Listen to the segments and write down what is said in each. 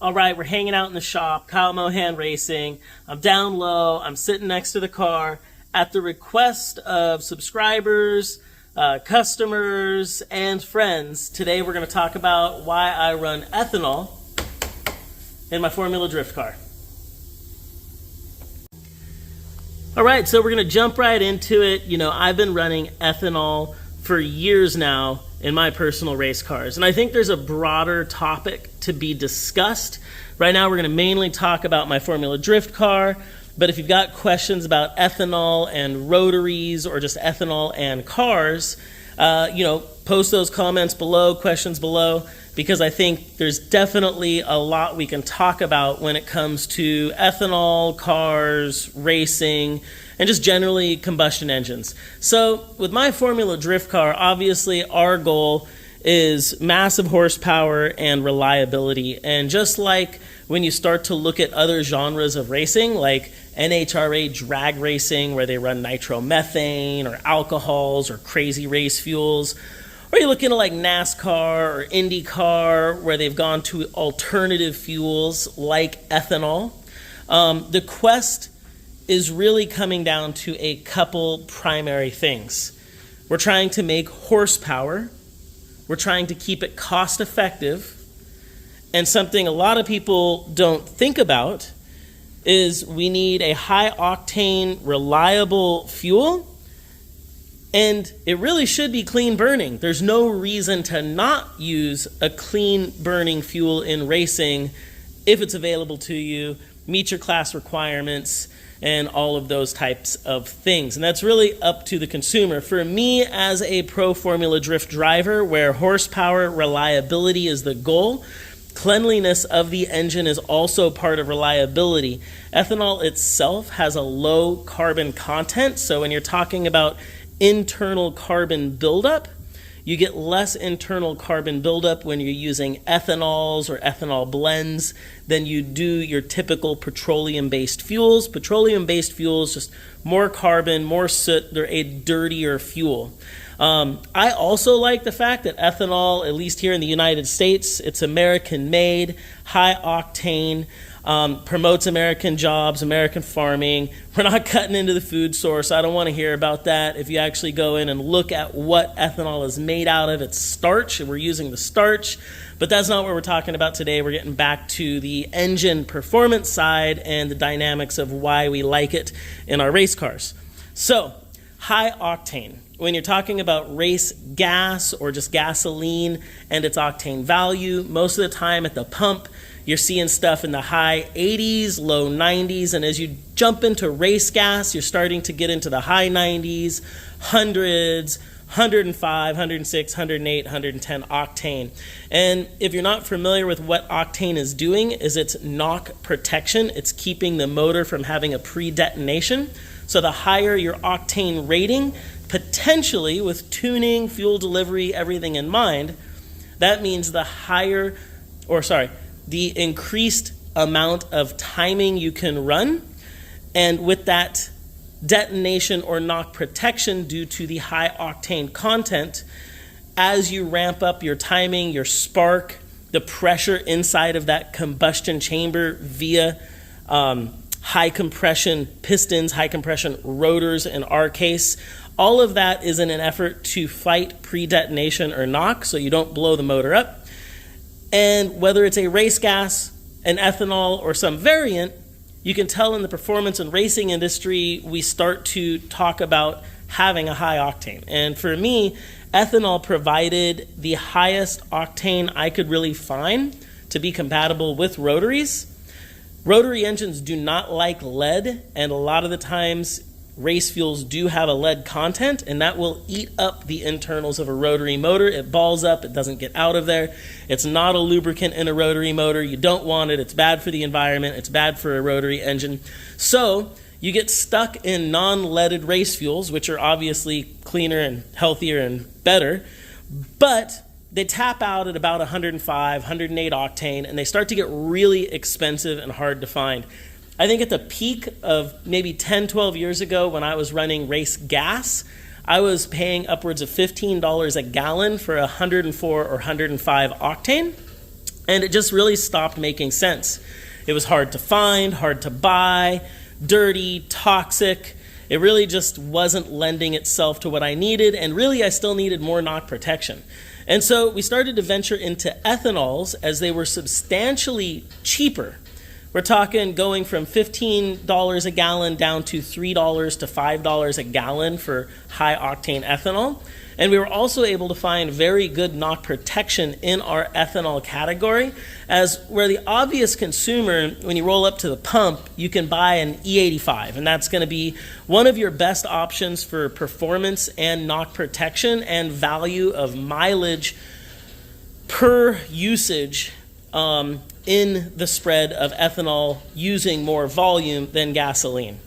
All right, we're hanging out in the shop, Kyle Mohan Racing. I'm down low, I'm sitting next to the car. At the request of subscribers, customers, and friends, today we're going to talk about why I run ethanol in my Formula Drift car. All right, so we're going to jump right into it. You know, I've been running ethanol for years now in my personal race cars, and I think there's a broader topic to be discussed. Right now we're going to mainly talk about my Formula Drift car, but if you've got questions about ethanol and rotaries or just ethanol and cars, post those comments below, questions below, because I think there's definitely a lot we can talk about when it comes to ethanol, cars, racing, and just generally combustion engines. So with my Formula Drift car, obviously our goal is massive horsepower and reliability. And just like when you start to look at other genres of racing, like NHRA drag racing, where they run nitromethane or alcohols or crazy race fuels, or you look into like NASCAR or IndyCar, where they've gone to alternative fuels like ethanol. The quest is really coming down to a couple primary things. We're trying to make horsepower. We're trying to keep it cost effective. And something a lot of people don't think about is we need a high octane, reliable fuel. And it really should be clean burning. There's no reason to not use a clean burning fuel in racing if it's available to you, meet your class requirements, and all of those types of things. And that's really up to the consumer. For me, as a pro Formula Drift driver, where horsepower reliability is the goal, cleanliness of the engine is also part of reliability. Ethanol itself has a low carbon content, so when you're talking about internal carbon buildup, you get less internal carbon buildup when you're using ethanols or ethanol blends than you do your typical petroleum-based fuels. Petroleum-based fuels, just more carbon, more soot, they're a dirtier fuel. I also like the fact that ethanol, at least here in the United States, it's American-made, high octane, promotes American jobs, American farming. We're not cutting into the food source. I don't want to hear about that. If you actually go in and look at what ethanol is made out of, it's starch, and we're using the starch. But that's not what we're talking about today. We're getting back to the engine performance side and the dynamics of why we like it in our race cars. So, high octane. When you're talking about race gas or just gasoline and its octane value, most of the time at the pump, you're seeing stuff in the high 80s, low 90s, and as you jump into race gas, you're starting to get into the high 90s, hundreds, 105, 106, 108, 110 octane. And if you're not familiar with what octane is doing, is it's knock protection. It's keeping the motor from having a pre-detonation. So the higher your octane rating, potentially with tuning, fuel delivery, everything in mind, that means the increased amount of timing you can run. And with that detonation or knock protection due to the high octane content, as you ramp up your timing, your spark, the pressure inside of that combustion chamber via high compression pistons, high compression rotors in our case, all of that is in an effort to fight pre-detonation or knock so you don't blow the motor up. And whether it's a race gas, an ethanol, or some variant, you can tell in the performance and racing industry, we start to talk about having a high octane. And for me, ethanol provided the highest octane I could really find to be compatible with rotaries. Rotary engines do not like lead, and a lot of the times race fuels do have a lead content, and that will eat up the internals of a rotary motor. It balls up, it doesn't get out of there. It's not a lubricant in a rotary motor. You don't want it. It's bad for the environment. It's bad for a rotary engine. So you get stuck in non-leaded race fuels, which are obviously cleaner and healthier and better, but they tap out at about 105, 108 octane, and they start to get really expensive and hard to find. I think at the peak of maybe 10, 12 years ago when I was running race gas, I was paying upwards of $15 a gallon for 104 or 105 octane. And it just really stopped making sense. It was hard to find, hard to buy, dirty, toxic. It really just wasn't lending itself to what I needed, and really I still needed more knock protection. And so we started to venture into ethanols as they were substantially cheaper. We're talking going from $15 a gallon down to $3 to $5 a gallon for high octane ethanol. And we were also able to find very good knock protection in our ethanol category, as where the obvious consumer, when you roll up to the pump, you can buy an E85, and that's going to be one of your best options for performance and knock protection and value of mileage per usage in the spread of ethanol using more volume than gasoline.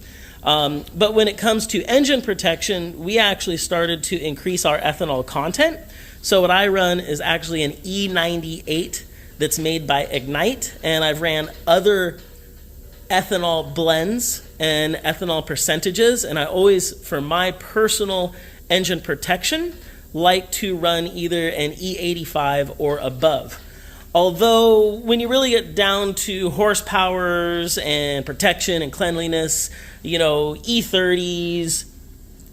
But when it comes to engine protection, we actually started to increase our ethanol content. So what I run is actually an E98 that's made by Ignite, and I've ran other ethanol blends and ethanol percentages, and I always, for my personal engine protection, like to run either an E85 or above. Although when you really get down to horsepowers and protection and cleanliness, you know, E30s,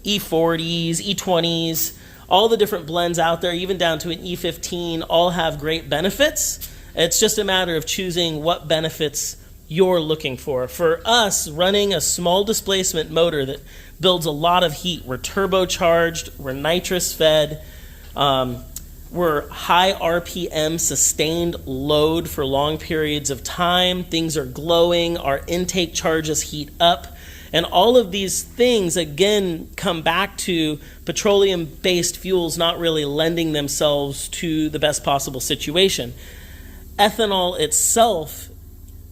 E40s, E20s, all the different blends out there, even down to an E15, all have great benefits. It's just a matter of choosing what benefits you're looking for. For us, running a small displacement motor that builds a lot of heat, we're turbocharged, we're nitrous fed, we're high RPM sustained load for long periods of time. Things are glowing. Our intake charges heat up. And all of these things, again, come back to petroleum-based fuels not really lending themselves to the best possible situation. Ethanol itself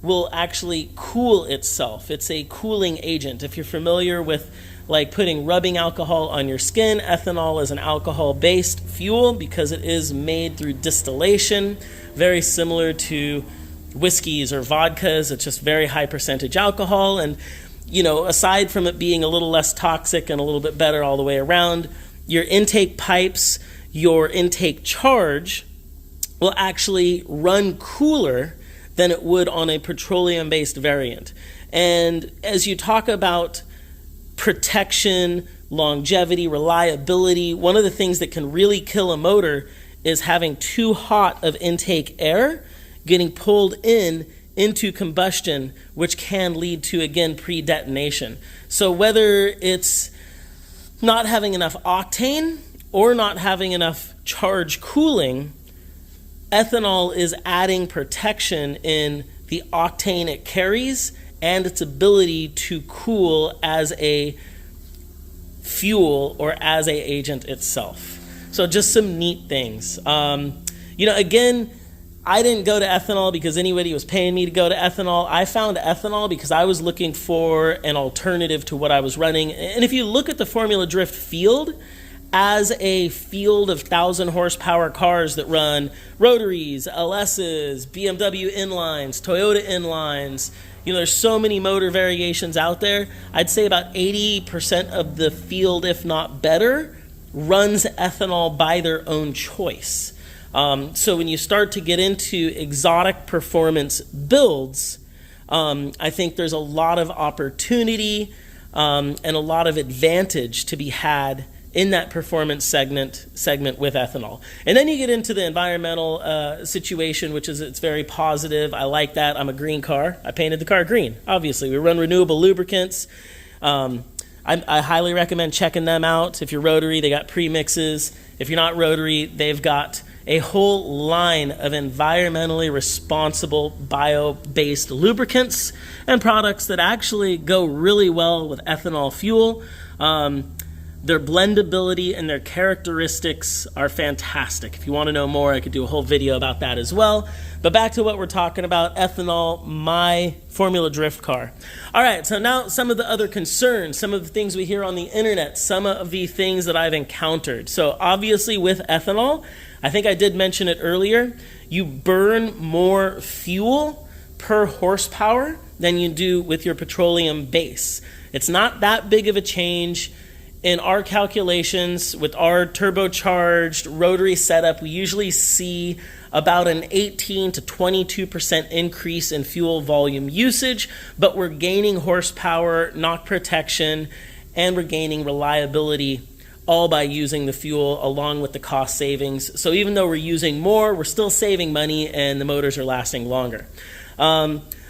will actually cool itself. It's a cooling agent. If you're familiar with like putting rubbing alcohol on your skin, ethanol is an alcohol-based fuel because it is made through distillation, very similar to whiskeys or vodkas. It's just very high percentage alcohol. And, you know, aside from it being a little less toxic and a little bit better all the way around, your intake pipes, your intake charge will actually run cooler than it would on a petroleum-based variant. And as you talk about protection, longevity, reliability, one of the things that can really kill a motor is having too hot of intake air getting pulled into combustion, which can lead to, again, pre-detonation. So whether it's not having enough octane or not having enough charge cooling, ethanol is adding protection in the octane it carries and its ability to cool as a fuel or as a agent itself. So just some neat things. Again, I didn't go to ethanol because anybody was paying me to go to ethanol. I found ethanol because I was looking for an alternative to what I was running. And if you look at the Formula Drift field, as a field of 1,000 horsepower cars that run rotaries, LSs, BMW inlines, Toyota inlines, there's so many motor variations out there. I'd say about 80% of the field, if not better, runs ethanol by their own choice. So when you start to get into exotic performance builds, I think there's a lot of opportunity and a lot of advantage to be had in that performance segment with ethanol. And then you get into the environmental situation, which is it's very positive. I like that. I'm a green car. I painted the car green. Obviously, we run renewable lubricants. I highly recommend checking them out. If you're rotary, they got premixes. If you're not rotary, they've got a whole line of environmentally responsible bio-based lubricants and products that actually go really well with ethanol fuel. Their blendability and their characteristics are fantastic. If you want to know more, I could do a whole video about that as well. But back to what we're talking about, ethanol, my Formula Drift car. All right, so now some of the other concerns, some of the things we hear on the internet, some of the things that I've encountered. So obviously with ethanol, I think I did mention it earlier, you burn more fuel per horsepower than you do with your petroleum base. It's not that big of a change. in our calculations with our turbocharged rotary setup, we usually see about an 18 to 22% increase in fuel volume usage, but we're gaining horsepower, knock protection, and we're gaining reliability, all by using the fuel along with the cost savings. So even though we're using more, we're still saving money and the motors are lasting longer.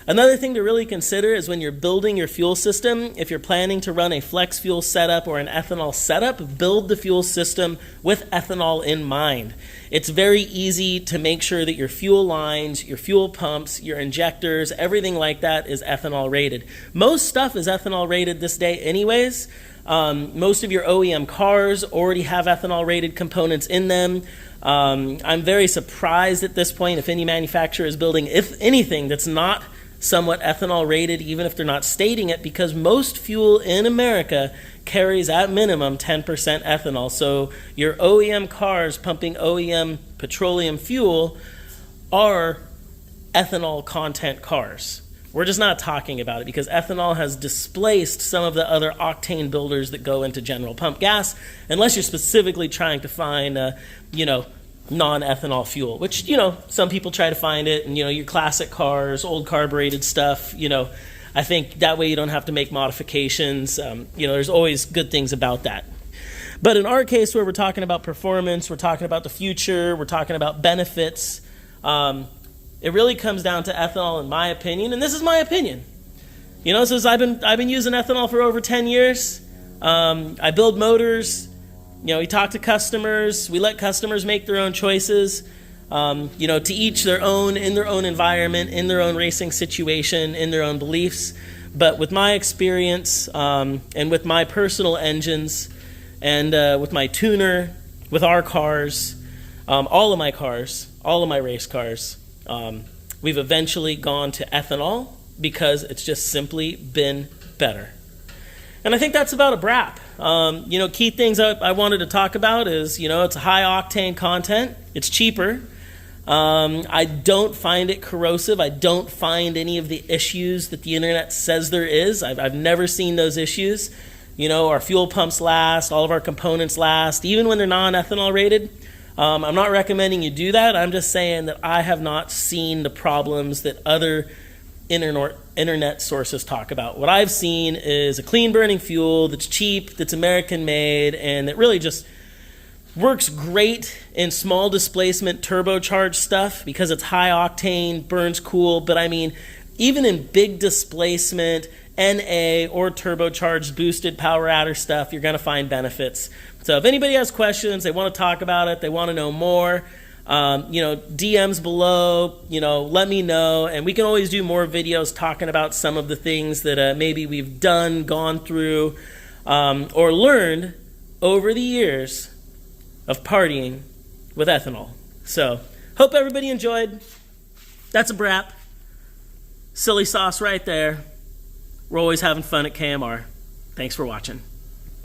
Another thing to really consider is when you're building your fuel system, if you're planning to run a flex fuel setup or an ethanol setup, build the fuel system with ethanol in mind. It's very easy to make sure that your fuel lines, your fuel pumps, your injectors, everything like that is ethanol rated. Most stuff is ethanol rated this day anyways. Most of your OEM cars already have ethanol rated components in them. I'm very surprised at this point if any manufacturer is building, if anything, that's not somewhat ethanol rated, even if they're not stating it, because most fuel in America carries at minimum 10% ethanol. So your OEM cars pumping OEM petroleum fuel are ethanol content cars. We're just not talking about it because ethanol has displaced some of the other octane builders that go into general pump gas, unless you're specifically trying to find, non-ethanol fuel, which, some people try to find it, and, your classic cars, old carbureted stuff, I think that way you don't have to make modifications. There's always good things about that. But in our case, where we're talking about performance, we're talking about the future, we're talking about benefits, it really comes down to ethanol, in my opinion, and this is my opinion. Since I've been using ethanol for over 10 years. I build motors. We talk to customers. We let customers make their own choices. To each their own, in their own environment, in their own racing situation, in their own beliefs. But with my experience and with my personal engines and with my tuner, with our cars, all of my race cars, we've eventually gone to ethanol because it's just simply been better. And I think that's about a wrap. Key things I wanted to talk about is, it's a high octane content. It's cheaper. I don't find it corrosive. I don't find any of the issues that the internet says there is. I've never seen those issues. Our fuel pumps last. All of our components last, even when they're non-ethanol rated. I'm not recommending you do that. I'm just saying that I have not seen the problems that other internet sources talk about. What I've seen is a clean burning fuel that's cheap, that's American made, and that really just works great in small displacement turbocharged stuff because it's high octane, burns cool. But I mean, even in big displacement, NA or turbocharged boosted power adder stuff, you're going to find benefits. So if anybody has questions, they want to talk about it, they want to know more, DMs below, let me know, and we can always do more videos talking about some of the things that maybe we've done, gone through, or learned over the years of partying with ethanol. So, hope everybody enjoyed. That's a wrap. Silly sauce right there. We're always having fun at KMR. Thanks for watching.